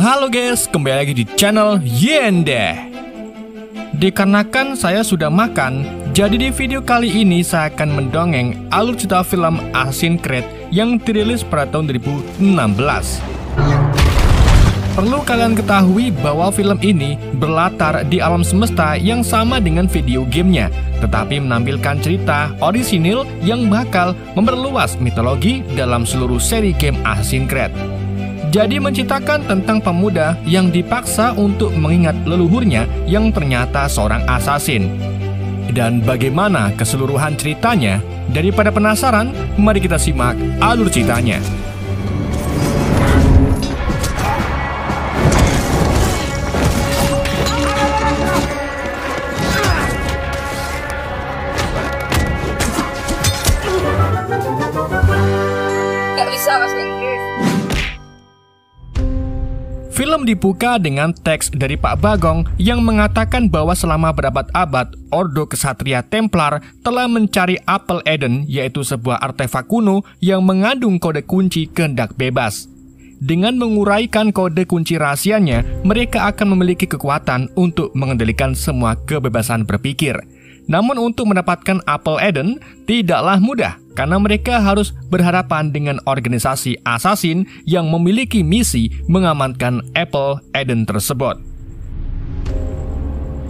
Halo guys, kembali lagi di channel Yende. Dikarenakan saya sudah makan, jadi di video kali ini saya akan mendongeng alur cerita film Assassin's Creed yang dirilis pada tahun 2016. Perlu kalian ketahui bahwa film ini berlatar di alam semesta yang sama dengan video gamenya, tetapi menampilkan cerita orisinil yang bakal memperluas mitologi dalam seluruh seri game Assassin's Creed. Jadi menceritakan tentang pemuda yang dipaksa untuk mengingat leluhurnya yang ternyata seorang assassin. Dan bagaimana keseluruhan ceritanya? Daripada penasaran, mari kita simak alur ceritanya. Gak bisa bahasa Inggris. Film dibuka dengan teks dari Pak Bagong yang mengatakan bahwa selama berabad-abad, Ordo Kesatria Templar telah mencari apel Eden, yaitu sebuah artefak kuno yang mengandung kode kunci kehendak bebas. Dengan menguraikan kode kunci rahasianya, mereka akan memiliki kekuatan untuk mengendalikan semua kebebasan berpikir. Namun untuk mendapatkan apel Eden tidaklah mudah, karena mereka harus berhadapan dengan organisasi assassin yang memiliki misi mengamankan apel Eden tersebut.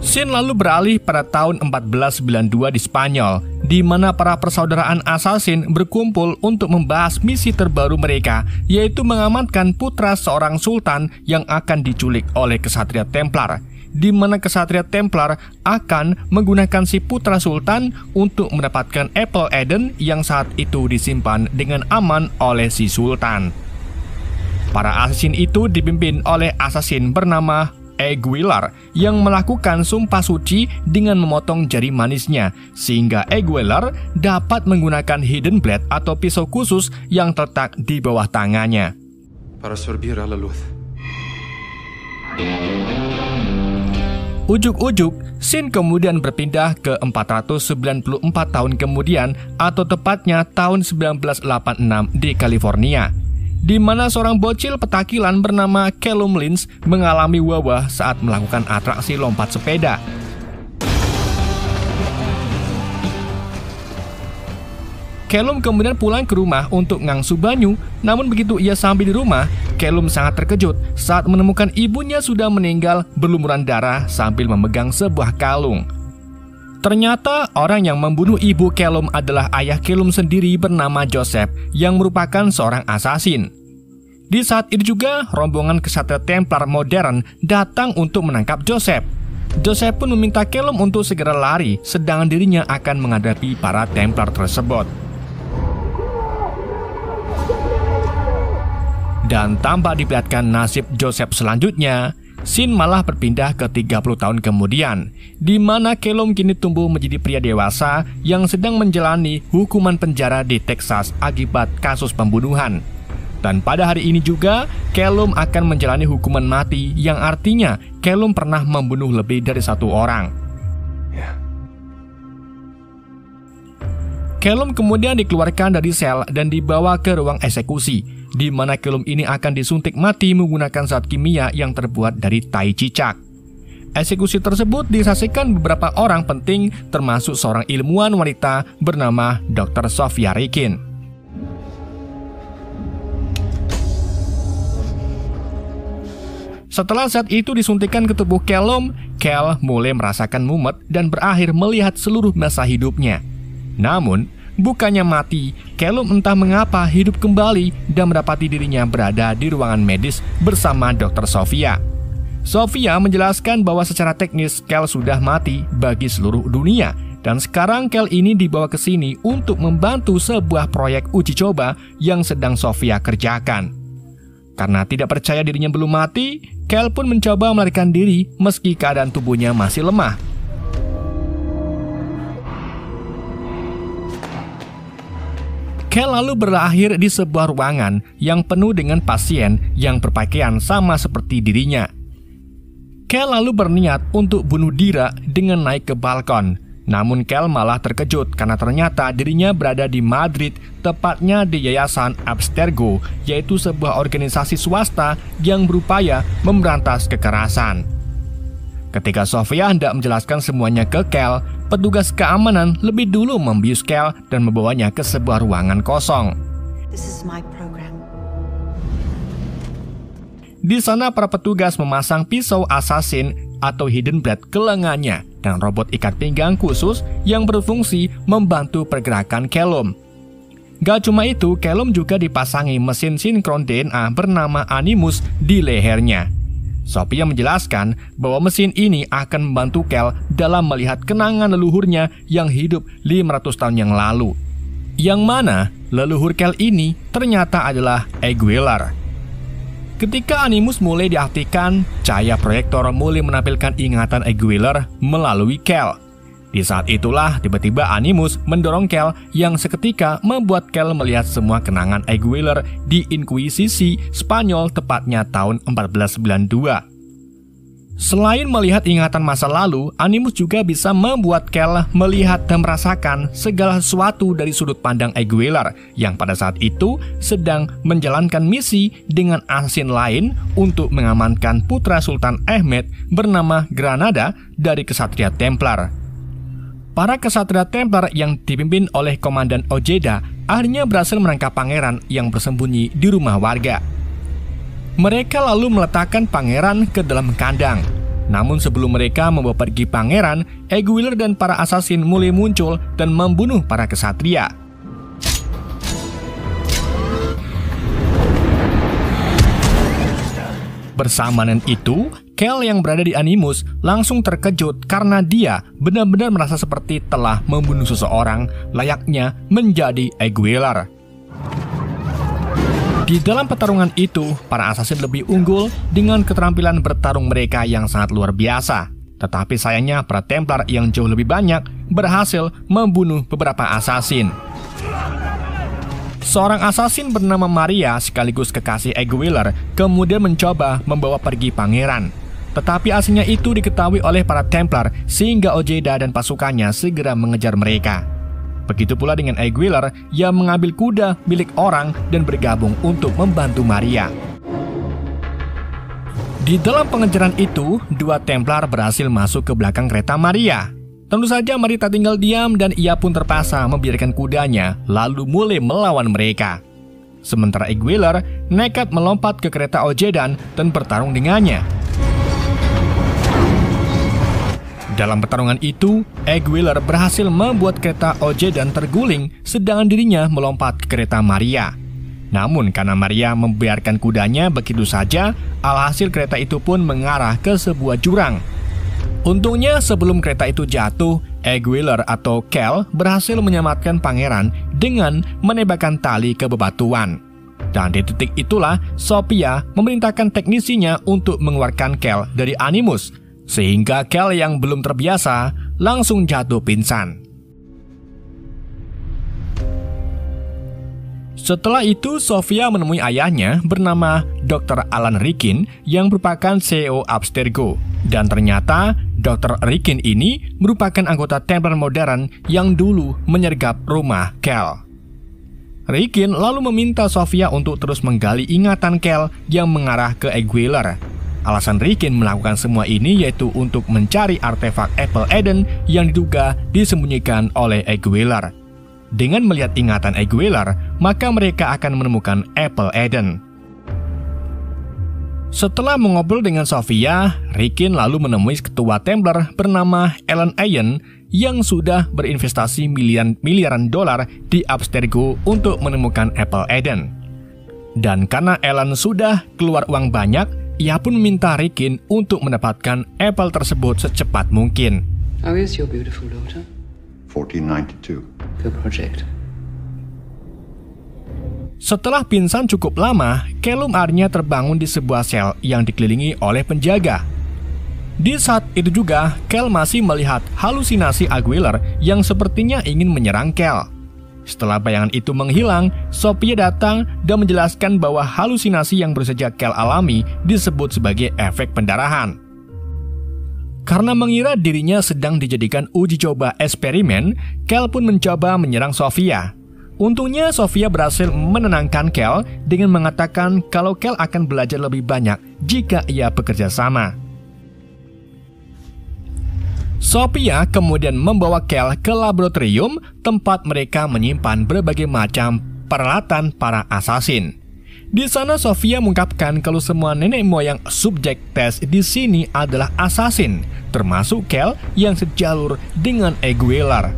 Scene lalu beralih pada tahun 1492 di Spanyol, di mana para persaudaraan assassin berkumpul untuk membahas misi terbaru mereka, yaitu mengamankan putra seorang sultan yang akan diculik oleh Kesatria Templar, di mana Kesatria Templar akan menggunakan si putra sultan untuk mendapatkan apel Eden yang saat itu disimpan dengan aman oleh si sultan. Para assassin itu dipimpin oleh assassin bernama Aguilar yang melakukan sumpah suci dengan memotong jari manisnya, sehingga Aguilar dapat menggunakan hidden blade atau pisau khusus yang terletak di bawah tangannya. Para sorbir a la luz. Ujuk-ujuk, scene kemudian berpindah ke 494 tahun kemudian, atau tepatnya tahun 1986 di California, di mana seorang bocil petakilan bernama Callum Lynch mengalami wabah saat melakukan atraksi lompat sepeda. Callum kemudian pulang ke rumah untuk ngangsu banyu, namun begitu ia sampai di rumah, Callum sangat terkejut saat menemukan ibunya sudah meninggal berlumuran darah sambil memegang sebuah kalung. Ternyata orang yang membunuh ibu Callum adalah ayah Callum sendiri bernama Joseph yang merupakan seorang assassin. Di saat itu juga rombongan Kesatria Templar modern datang untuk menangkap Joseph. Joseph pun meminta Callum untuk segera lari, sedangkan dirinya akan menghadapi para Templar tersebut. Dan tanpa diperlihatkan nasib Joseph selanjutnya, scene malah berpindah ke 30 tahun kemudian, di mana Callum kini tumbuh menjadi pria dewasa yang sedang menjalani hukuman penjara di Texas akibat kasus pembunuhan. Dan pada hari ini juga, Callum akan menjalani hukuman mati, yang artinya Callum pernah membunuh lebih dari satu orang. Callum kemudian dikeluarkan dari sel dan dibawa ke ruang eksekusi, di mana Callum ini akan disuntik mati menggunakan zat kimia yang terbuat dari tai cicak. Eksekusi tersebut disaksikan beberapa orang penting, termasuk seorang ilmuwan wanita bernama Dr. Sophia Rikin. Setelah zat itu disuntikan ke tubuh Callum, Cal mulai merasakan mumet dan berakhir melihat seluruh masa hidupnya. Namun, bukannya mati, Callum entah mengapa hidup kembali dan mendapati dirinya berada di ruangan medis bersama Dr. Sophia. Sophia menjelaskan bahwa secara teknis Cal sudah mati bagi seluruh dunia, dan sekarang Cal ini dibawa ke sini untuk membantu sebuah proyek uji coba yang sedang Sophia kerjakan. Karena tidak percaya dirinya belum mati, Cal pun mencoba melarikan diri meski keadaan tubuhnya masih lemah. Cal lalu berakhir di sebuah ruangan yang penuh dengan pasien yang berpakaian sama seperti dirinya. Cal lalu berniat untuk bunuh diri dengan naik ke balkon. Namun Kel malah terkejut karena ternyata dirinya berada di Madrid, tepatnya di Yayasan Abstergo, yaitu sebuah organisasi swasta yang berupaya memberantas kekerasan. Ketika Sofia hendak menjelaskan semuanya ke Kel, petugas keamanan lebih dulu membius Kel dan membawanya ke sebuah ruangan kosong. This is my program. Di sana para petugas memasang pisau assassin atau hidden blade ke lengannya dan robot ikat pinggang khusus yang berfungsi membantu pergerakan Callum. Gak cuma itu, Callum juga dipasangi mesin sinkron DNA bernama Animus di lehernya. Sophia menjelaskan bahwa mesin ini akan membantu Kel dalam melihat kenangan leluhurnya yang hidup 500 tahun yang lalu. Yang mana leluhur Kel ini ternyata adalah Aguilar. Ketika Animus mulai diaktifkan, cahaya proyektor mulai menampilkan ingatan Aguilar melalui Kel. Di saat itulah tiba-tiba Animus mendorong Kel yang seketika membuat Kel melihat semua kenangan Aguilar di Inkuisisi Spanyol tepatnya tahun 1492. Selain melihat ingatan masa lalu, Animus juga bisa membuat Kel melihat dan merasakan segala sesuatu dari sudut pandang Aguilar yang pada saat itu sedang menjalankan misi dengan assassin lain untuk mengamankan putra Sultan Ahmed bernama Granada dari Kesatria Templar. Para kesatria Templar yang dipimpin oleh Komandan Ojeda akhirnya berhasil menangkap pangeran yang bersembunyi di rumah warga. Mereka lalu meletakkan pangeran ke dalam kandang. Namun sebelum mereka membawa pergi pangeran, Aguilar dan para assassin mulai muncul dan membunuh para kesatria. Bersamaan itu, Kel yang berada di Animus langsung terkejut karena dia benar-benar merasa seperti telah membunuh seseorang, layaknya menjadi Aguilar. Di dalam pertarungan itu, para assassin lebih unggul dengan keterampilan bertarung mereka yang sangat luar biasa. Tetapi sayangnya para Templar yang jauh lebih banyak berhasil membunuh beberapa assassin. Seorang assassin bernama Maria sekaligus kekasih Aguilar kemudian mencoba membawa pergi pangeran. Tetapi aslinya itu diketahui oleh para Templar sehingga Ojeda dan pasukannya segera mengejar mereka. Begitu pula dengan Aguilar yang mengambil kuda milik orang dan bergabung untuk membantu Maria. Di dalam pengejaran itu, dua Templar berhasil masuk ke belakang kereta Maria. Tentu saja Maria tak tinggal diam dan ia pun terpaksa membiarkan kudanya lalu mulai melawan mereka. Sementara Aguilar nekat melompat ke kereta Ojedan dan bertarung dengannya. Dalam pertarungan itu, Aguilar berhasil membuat kereta Ojedan terguling sedangkan dirinya melompat ke kereta Maria. Namun karena Maria membiarkan kudanya begitu saja, alhasil kereta itu pun mengarah ke sebuah jurang. Untungnya sebelum kereta itu jatuh, Aguilar atau Kel berhasil menyelamatkan pangeran dengan menembakkan tali ke bebatuan. Dan di titik itulah Sophia memerintahkan teknisinya untuk mengeluarkan Kel dari Animus, sehingga Kel yang belum terbiasa langsung jatuh pingsan. Setelah itu, Sophia menemui ayahnya bernama Dr. Alan Rikin yang merupakan CEO Abstergo. Dan ternyata Dr. Rikin ini merupakan anggota Templar modern yang dulu menyergap rumah Kel. Rikin lalu meminta Sophia untuk terus menggali ingatan Kel yang mengarah ke Aguilar. Alasan Rikin melakukan semua ini yaitu untuk mencari artefak Apple Eden yang diduga disembunyikan oleh Aguilar. Dengan melihat ingatan Aguilar, maka mereka akan menemukan Apple Eden. Setelah mengobrol dengan Sophia, Rikin lalu menemui ketua Templar bernama Alan Ayen yang sudah berinvestasi miliaran dolar di Abstergo untuk menemukan Apple Eden. Dan karena Alan sudah keluar uang banyak, ia pun meminta Rikin untuk mendapatkan Apple tersebut secepat mungkin. How is your beautiful daughter? 1492. Good project. Setelah pingsan cukup lama, Callum akhirnya terbangun di sebuah sel yang dikelilingi oleh penjaga. Di saat itu juga, Kel masih melihat halusinasi Aguilar yang sepertinya ingin menyerang Kel. Setelah bayangan itu menghilang, Sophia datang dan menjelaskan bahwa halusinasi yang baru saja Kel alami disebut sebagai efek pendarahan. Karena mengira dirinya sedang dijadikan uji coba eksperimen, Kel pun mencoba menyerang Sofia. Untungnya Sofia berhasil menenangkan Kel dengan mengatakan kalau Kel akan belajar lebih banyak jika ia bekerja sama. Sofia kemudian membawa Kel ke laboratorium tempat mereka menyimpan berbagai macam peralatan para assassin. Di sana Sofia mengungkapkan kalau semua nenek moyang subjek tes di sini adalah assassin, termasuk Kel yang sejalur dengan Aguilar.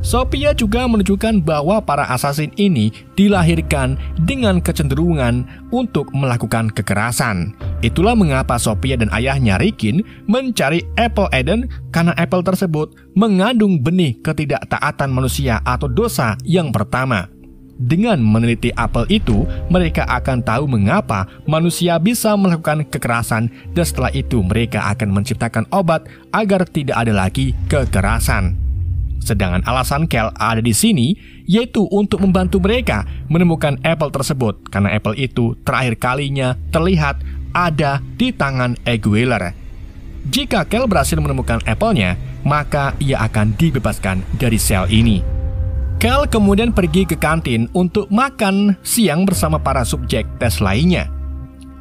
Sofia juga menunjukkan bahwa para assassin ini dilahirkan dengan kecenderungan untuk melakukan kekerasan. Itulah mengapa Sofia dan ayahnya Rikin mencari Apple Eden karena apel tersebut mengandung benih ketidaktaatan manusia atau dosa yang pertama. Dengan meneliti apel itu, mereka akan tahu mengapa manusia bisa melakukan kekerasan dan setelah itu mereka akan menciptakan obat agar tidak ada lagi kekerasan. Sedangkan alasan Kel ada di sini yaitu untuk membantu mereka menemukan apel tersebut karena apel itu terakhir kalinya terlihat ada di tangan Aguilar. Jika Kel berhasil menemukan apelnya, maka ia akan dibebaskan dari sel ini. Kel kemudian pergi ke kantin untuk makan siang bersama para subjek tes lainnya.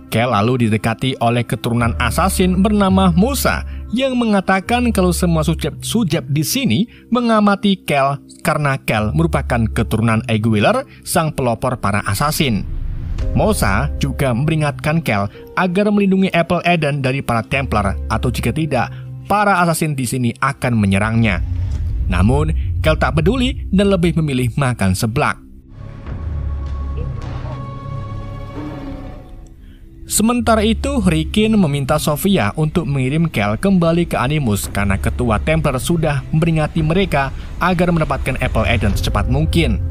Kel lalu didekati oleh keturunan assassin bernama Musa yang mengatakan kalau semua subjek di sini mengamati Kel karena Kel merupakan keturunan Aguilar, sang pelopor para assassin. Musa juga memperingatkan Kel agar melindungi Apple Eden dari para Templar atau jika tidak, para assassin di sini akan menyerangnya. Namun, Kel tak peduli dan lebih memilih makan seblak. Sementara itu, Rikin meminta Sofia untuk mengirim Kel kembali ke Animus karena ketua Templar sudah memperingati mereka agar mendapatkan Apple Eden secepat mungkin.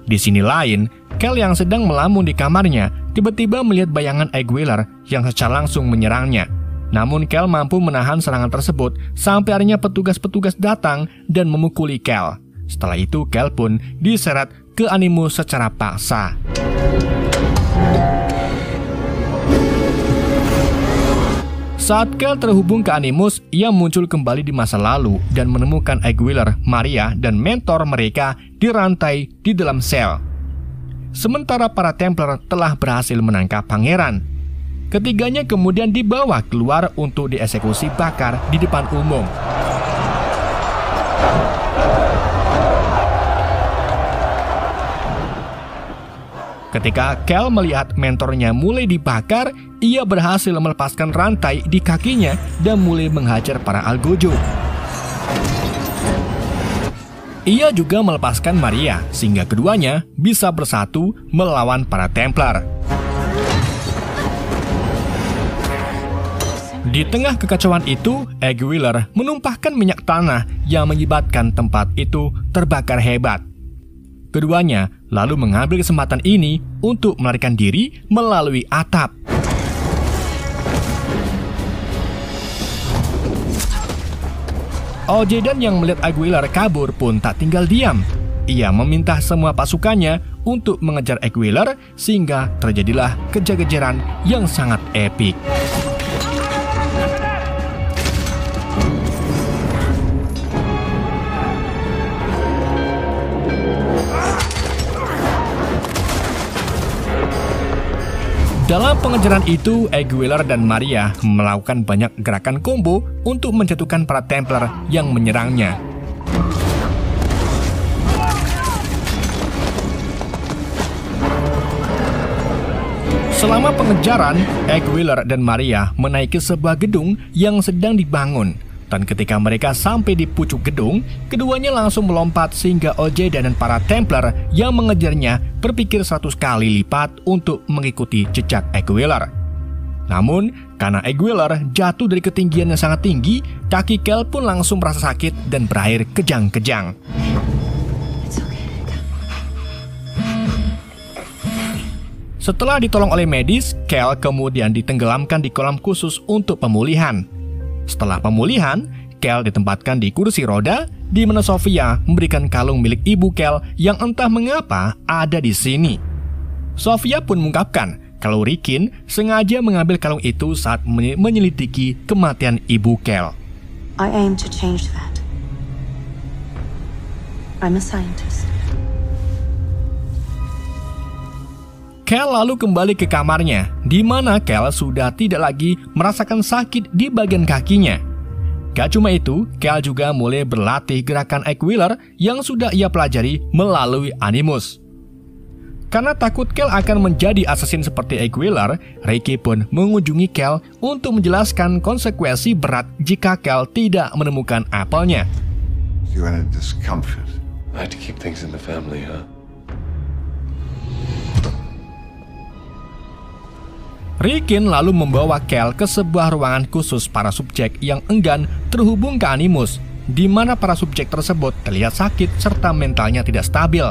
Di sini lain, Kel yang sedang melamun di kamarnya tiba-tiba melihat bayangan Aguilar yang secara langsung menyerangnya. Namun Kel mampu menahan serangan tersebut sampai akhirnya petugas-petugas datang dan memukuli Kel. Setelah itu Kel pun diseret ke Animus secara paksa. Saat Kel terhubung ke Animus, ia muncul kembali di masa lalu dan menemukan Aguilar, Maria, dan mentor mereka dirantai di dalam sel. Sementara para Templar telah berhasil menangkap pangeran. Ketiganya kemudian dibawa keluar untuk dieksekusi bakar di depan umum. Ketika Kel melihat mentornya mulai dibakar, ia berhasil melepaskan rantai di kakinya dan mulai menghajar para Algojo. Ia juga melepaskan Maria sehingga keduanya bisa bersatu melawan para Templar. Di tengah kekacauan itu, Aguilar menumpahkan minyak tanah yang menyebabkan tempat itu terbakar hebat. Keduanya lalu mengambil kesempatan ini untuk melarikan diri melalui atap. Ojedan yang melihat Aguilar kabur pun tak tinggal diam. Ia meminta semua pasukannya untuk mengejar Aguilar sehingga terjadilah kejar-kejaran yang sangat epik. Dalam pengejaran itu, Aguilar dan Maria melakukan banyak gerakan combo untuk menjatuhkan para Templar yang menyerangnya. Selama pengejaran, Aguilar dan Maria menaiki sebuah gedung yang sedang dibangun. Dan ketika mereka sampai di pucuk gedung, keduanya langsung melompat sehingga Ojedan dan para Templar yang mengejarnya berpikir 100 kali lipat untuk mengikuti jejak Aguilar. Namun, karena Aguilar jatuh dari ketinggian yang sangat tinggi, kaki Kel pun langsung merasa sakit dan berakhir kejang-kejang. Setelah ditolong oleh medis, Kel kemudian ditenggelamkan di kolam khusus untuk pemulihan. Setelah pemulihan, Kel ditempatkan di kursi roda, di mana Sofia memberikan kalung milik ibu Kel yang entah mengapa ada di sini. Sofia pun mengungkapkan kalau Rikin sengaja mengambil kalung itu saat menyelidiki kematian ibu Kel. I aim to change that. I'm a scientist. Kel lalu kembali ke kamarnya, di mana Kel sudah tidak lagi merasakan sakit di bagian kakinya. Gak cuma itu, Kel juga mulai berlatih gerakan Egg-Wheeler yang sudah ia pelajari melalui Animus. Karena takut Kel akan menjadi assassin seperti Egg-Wheeler, Ricky pun mengunjungi Kel untuk menjelaskan konsekuensi berat jika Kel tidak menemukan apelnya. You had a discomfort. I had to keep things in the family, huh? Rikin lalu membawa Kel ke sebuah ruangan khusus para subjek yang enggan terhubung ke Animus, di mana para subjek tersebut terlihat sakit serta mentalnya tidak stabil.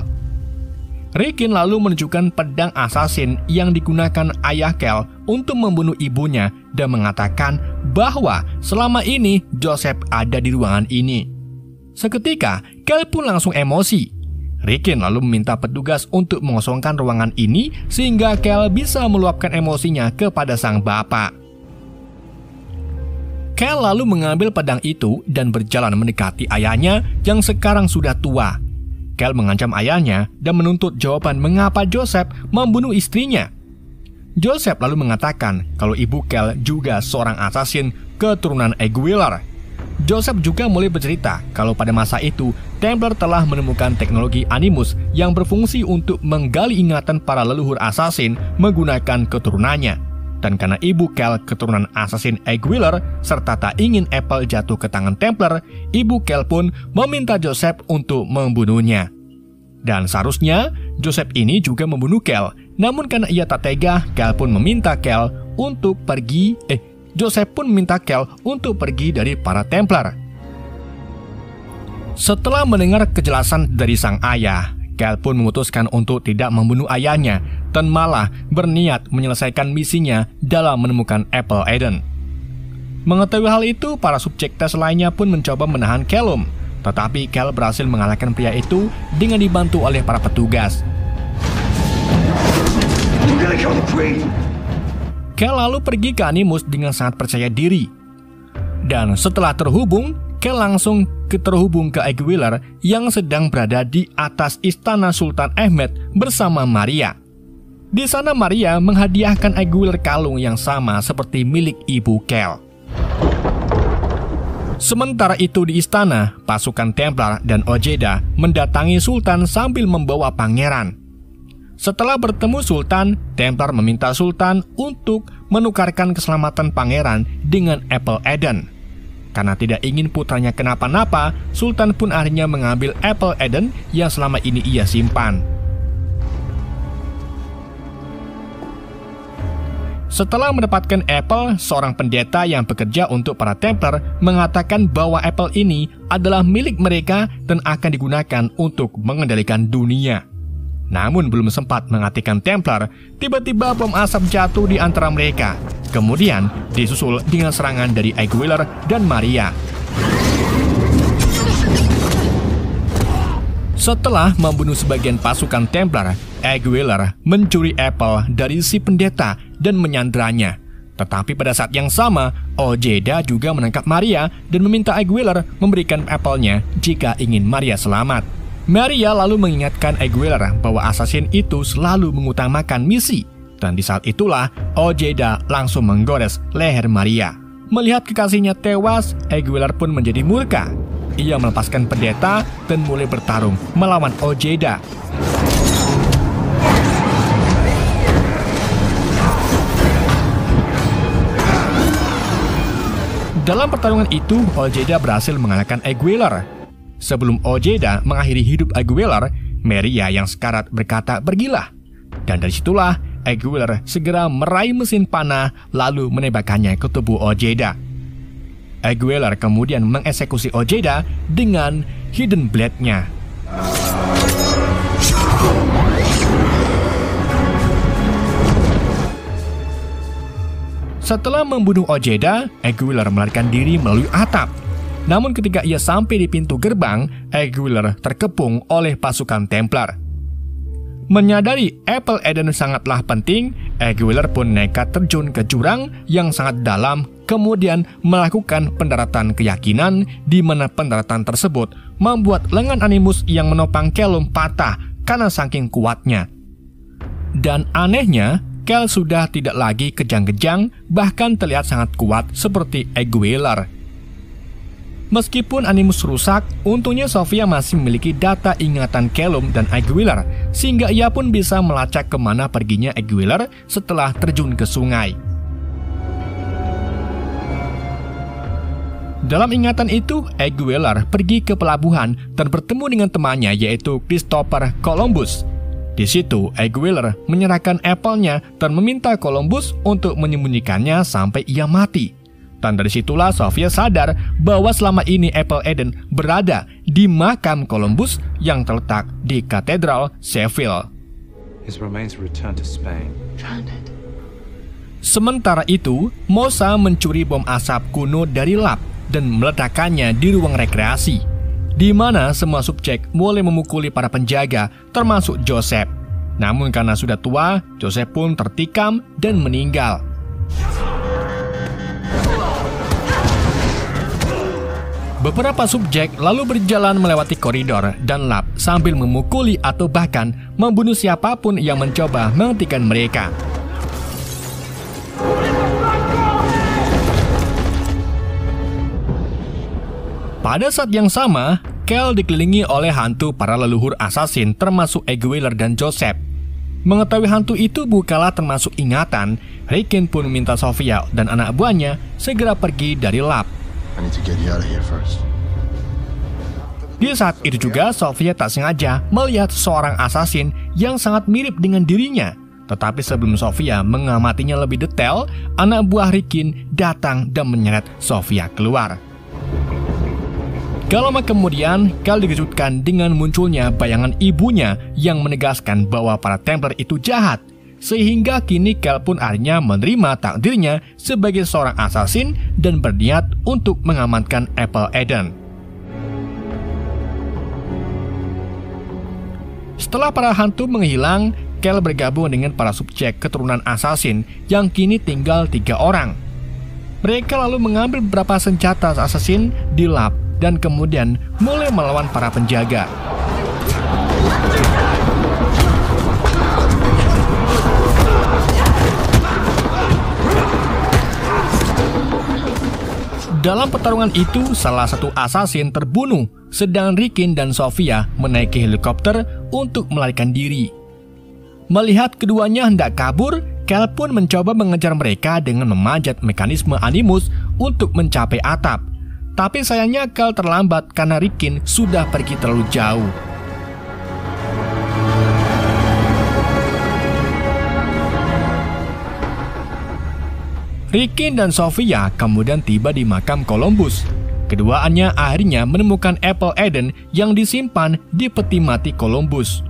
Rikin lalu menunjukkan pedang assassin yang digunakan ayah Kel untuk membunuh ibunya dan mengatakan bahwa selama ini Joseph ada di ruangan ini. Seketika, Kel pun langsung emosi. Rikin lalu meminta petugas untuk mengosongkan ruangan ini sehingga Kel bisa meluapkan emosinya kepada sang bapak. Kel lalu mengambil pedang itu dan berjalan mendekati ayahnya yang sekarang sudah tua. Kel mengancam ayahnya dan menuntut jawaban mengapa Joseph membunuh istrinya. Joseph lalu mengatakan kalau ibu Kel juga seorang assassin keturunan Egg-Wheeler. Joseph juga mulai bercerita kalau pada masa itu Templar telah menemukan teknologi Animus yang berfungsi untuk menggali ingatan para leluhur assassin menggunakan keturunannya. Dan karena ibu Kel keturunan assassin Egg-Wheeler serta tak ingin apel jatuh ke tangan Templar, ibu Kel pun meminta Joseph untuk membunuhnya. Dan seharusnya Joseph ini juga membunuh Kel, namun karena ia tak tega, Kel pun meminta Kel untuk pergi Joseph pun meminta Kel untuk pergi dari para Templar. Setelah mendengar kejelasan dari sang ayah, Kel pun memutuskan untuk tidak membunuh ayahnya dan malah berniat menyelesaikan misinya dalam menemukan Apple Eden. Mengetahui hal itu, para subjek tes lainnya pun mencoba menahan Callum, tetapi Kel berhasil mengalahkan pria itu dengan dibantu oleh para petugas. Kel lalu pergi ke Animus dengan sangat percaya diri. Dan setelah terhubung, Kel langsung terhubung ke Egg-Wheeler yang sedang berada di atas istana Sultan Ahmed bersama Maria. Di sana Maria menghadiahkan Egg-Wheeler kalung yang sama seperti milik ibu Kel. Sementara itu di istana, pasukan Templar dan Ojeda mendatangi Sultan sambil membawa pangeran. Setelah bertemu Sultan, Templar meminta Sultan untuk menukarkan keselamatan pangeran dengan Apple Eden. Karena tidak ingin putranya kenapa-napa, Sultan pun akhirnya mengambil Apple Eden yang selama ini ia simpan. Setelah mendapatkan apel, seorang pendeta yang bekerja untuk para Templar mengatakan bahwa apel ini adalah milik mereka dan akan digunakan untuk mengendalikan dunia. Namun belum sempat menghatikan Templar, tiba-tiba bom asap jatuh di antara mereka. Kemudian disusul dengan serangan dari Egg-Wheeler dan Maria. Setelah membunuh sebagian pasukan Templar, Egg-Wheeler mencuri apel dari si pendeta dan menyandranya. Tetapi pada saat yang sama, Ojeda juga menangkap Maria dan meminta Egg-Wheeler memberikan apelnya jika ingin Maria selamat. Maria lalu mengingatkan Egg-Wheeler bahwa assassin itu selalu mengutamakan misi. Dan di saat itulah, Ojeda langsung menggores leher Maria. Melihat kekasihnya tewas, Egg-Wheeler pun menjadi murka. Ia melepaskan pendeta dan mulai bertarung melawan Ojeda. Dalam pertarungan itu, Ojeda berhasil mengalahkan Egg-Wheeler. Sebelum Ojeda mengakhiri hidup Egg-Wheeler, Maria yang sekarat berkata, "Pergilah." Dan dari situlah Egg-Wheeler segera meraih mesin panah lalu menembakkannya ke tubuh Ojeda. Egg-Wheeler kemudian mengeksekusi Ojeda dengan Hidden Blade-nya. Setelah membunuh Ojeda, Egg-Wheeler melarikan diri melalui atap. Namun ketika ia sampai di pintu gerbang, Egg-Wheeler terkepung oleh pasukan Templar. Menyadari Apple Eden sangatlah penting, Aguilar pun nekat terjun ke jurang yang sangat dalam, kemudian melakukan pendaratan keyakinan, di mana pendaratan tersebut membuat lengan Animus yang menopang Callum patah karena saking kuatnya. Dan anehnya, Cal sudah tidak lagi kejang-kejang, bahkan terlihat sangat kuat seperti Aguilar. Meskipun Animus rusak, untungnya Sofia masih memiliki data ingatan Callum dan Aguilar, sehingga ia pun bisa melacak kemana perginya Aguilar setelah terjun ke sungai. Dalam ingatan itu, Aguilar pergi ke pelabuhan dan bertemu dengan temannya yaitu Christopher Columbus. Di situ, Aguilar menyerahkan apple-nya dan meminta Columbus untuk menyembunyikannya sampai ia mati. Dan dari situlah Sofia sadar bahwa selama ini Apple Eden berada di makam Columbus yang terletak di Katedral Sheffield. His remains were returned to Spain. Sementara itu, Mosa mencuri bom asap kuno dari lab dan meledakkannya di ruang rekreasi, di mana semua subjek mulai memukuli para penjaga, termasuk Joseph. Namun karena sudah tua, Joseph pun tertikam dan meninggal. Beberapa subjek lalu berjalan melewati koridor dan lab sambil memukuli atau bahkan membunuh siapapun yang mencoba menghentikan mereka. Pada saat yang sama, Cal dikelilingi oleh hantu para leluhur assassin termasuk Aguilar dan Joseph. Mengetahui hantu itu bukanlah termasuk ingatan, Rikin pun meminta Sofia dan anak buahnya segera pergi dari lab. Di saat itu juga, Sofia tak sengaja melihat seorang assassin yang sangat mirip dengan dirinya. Tetapi sebelum Sofia mengamatinya lebih detail, anak buah Rikin datang dan menyeret Sofia keluar. Gak lama kemudian, Cal dikejutkan dengan munculnya bayangan ibunya yang menegaskan bahwa para Templar itu jahat. Sehingga kini Cal pun akhirnya menerima takdirnya sebagai seorang assassin dan berniat untuk mengamankan Apple Eden. Setelah para hantu menghilang, Cal bergabung dengan para subjek keturunan assassin yang kini tinggal 3 orang. Mereka lalu mengambil beberapa senjata assassin di lab dan kemudian mulai melawan para penjaga. Dalam pertarungan itu, salah satu assassin terbunuh, sedang Rikin dan Sofia menaiki helikopter untuk melarikan diri. Melihat keduanya hendak kabur, Cal pun mencoba mengejar mereka dengan memanjat mekanisme Animus untuk mencapai atap. Tapi sayangnya Cal terlambat karena Rikin sudah pergi terlalu jauh. Rikin dan Sofia kemudian tiba di makam Columbus. Keduanya akhirnya menemukan Apple Eden yang disimpan di peti mati Columbus.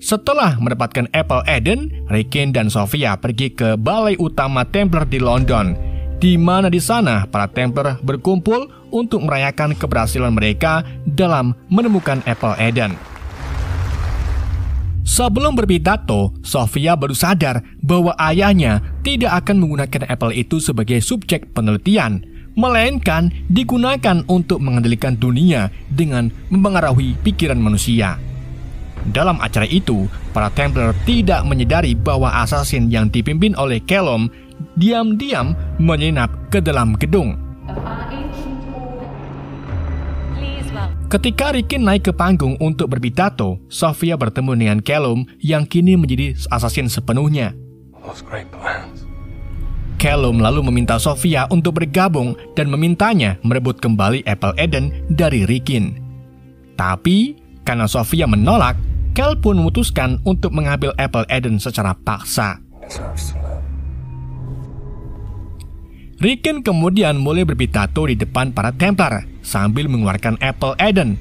Setelah mendapatkan Apple Eden, Rikin dan Sofia pergi ke balai utama Templar di London, di mana di sana para Templar berkumpul untuk merayakan keberhasilan mereka dalam menemukan Apple Eden. Sebelum berpidato, Sofia baru sadar bahwa ayahnya tidak akan menggunakan apel itu sebagai subjek penelitian, melainkan digunakan untuk mengendalikan dunia dengan mempengaruhi pikiran manusia. Dalam acara itu, para Templar tidak menyadari bahwa assassin yang dipimpin oleh Callum diam-diam menyelinap ke dalam gedung. Ketika Rikin naik ke panggung untuk berpidato, Sofia bertemu dengan Callum yang kini menjadi assassin sepenuhnya. Callum lalu meminta Sofia untuk bergabung dan memintanya merebut kembali Apple Eden dari Rikin. Tapi, karena Sofia menolak, Cal pun memutuskan untuk mengambil Apple Eden secara paksa. Rikin kemudian mulai berpidato di depan para Templar sambil mengeluarkan Apple Eden.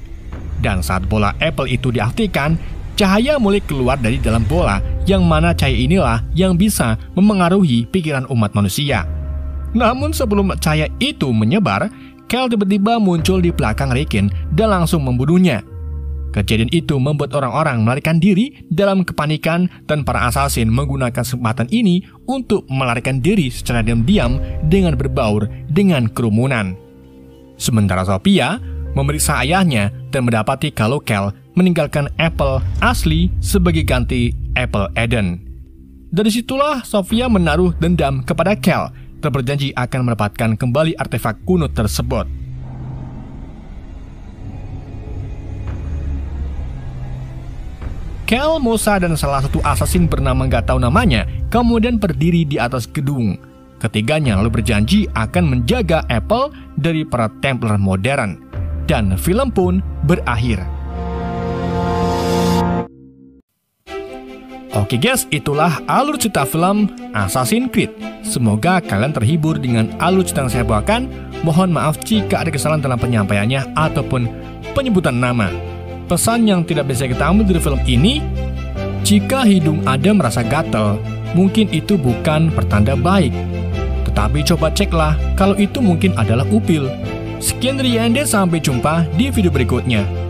Dan saat bola apple itu diaktifkan, cahaya mulai keluar dari dalam bola, yang mana cahaya inilah yang bisa memengaruhi pikiran umat manusia. Namun sebelum cahaya itu menyebar, Cal tiba-tiba muncul di belakang Rikin dan langsung membunuhnya. Kejadian itu membuat orang-orang melarikan diri dalam kepanikan dan para assassin menggunakan kesempatan ini untuk melarikan diri secara diam-diam dengan berbaur dengan kerumunan. Sementara Sophia memeriksa ayahnya dan mendapati kalau Cal meninggalkan Apple asli sebagai ganti Apple Eden. Dari situlah Sophia menaruh dendam kepada Cal dan berjanji akan mendapatkan kembali artefak kuno tersebut. Cal, Mosa, dan salah satu assassin bernama nggak tahu namanya kemudian berdiri di atas gedung. Ketiganya lalu berjanji akan menjaga Apple dari para Templar modern. Dan film pun berakhir. Oke guys, itulah alur cerita film Assassin's Creed. Semoga kalian terhibur dengan alur cerita yang saya bawakan. Mohon maaf jika ada kesalahan dalam penyampaiannya ataupun penyebutan nama. Pesan yang tidak bisa kita ambil dari film ini, jika hidung Anda merasa gatal, mungkin itu bukan pertanda baik. Tetapi coba ceklah kalau itu mungkin adalah upil. Sekian dari Anda, sampai jumpa di video berikutnya.